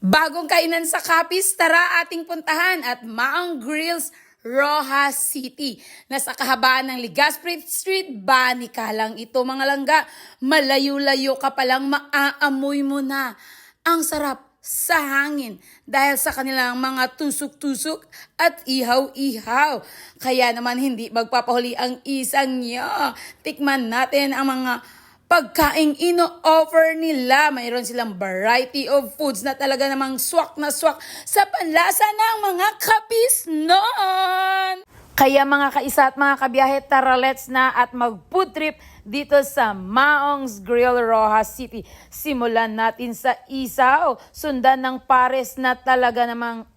Bagong kainan sa Capiz, tara ating puntahan at Maong Grills, Rojas City. Nasa kahabaan ng Legazpi Street, Banica lang ito mga langga. Malayo-layo ka palang maaamoy mo na. Ang sarap sa hangin dahil sa kanilang mga tusok-tusok at ihaw-ihaw. Kaya naman hindi magpapahuli ang isang niya. Tikman natin ang mga pagkaing ino-offer nila. Mayroon silang variety of foods na talaga namang swak na swak sa panlasa ng mga Capiz noon. Kaya mga kaisa at mga kabiyahe, tara let's na at mag-food trip dito sa Maong's Grill, Rojas City. Simulan natin sa isaw. Sundan ng pares na talaga namang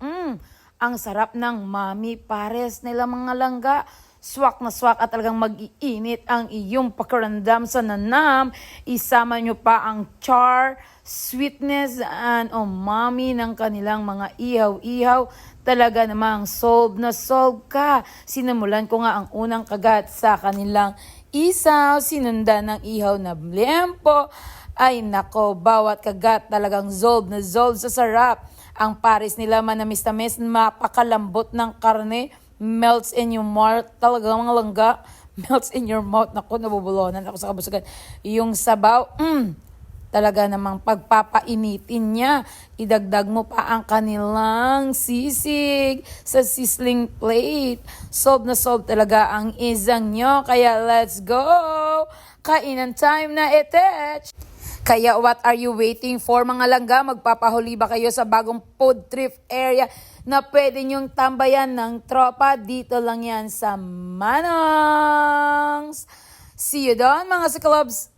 ang sarap ng mami pares nila mga langga. Swak na swak at talagang mag-iinit ang iyong pakiramdam sa nanam. Isama nyo pa ang char, sweetness, and umami ng kanilang mga ihaw-ihaw. Talaga namang solve na solve ka. Sinimulan ko nga ang unang kagat sa kanilang isaw. Sinundan ng ihaw na liempo. Ay nako, bawat kagat talagang solve na solve sa sarap. Ang pares nila manamis-tamis, mapakalambot ng karne. Melts in your mouth, talaga mga langga, melts in your mouth. Naku, nabubulunan ako sa kabusagan. Yung sabaw, talaga namang pagpapainitin niya. Idagdag mo pa ang kanilang sisig sa sizzling plate. Solve na solve talaga ang isang nyo. Kaya let's go! Kainan time na etech! Kaya what are you waiting for mga langga? Magpapahuli ba kayo sa bagong food trip area na pwede nyong tambayan ng tropa? Dito lang yan sa Manong's. See you doon mga siklobs!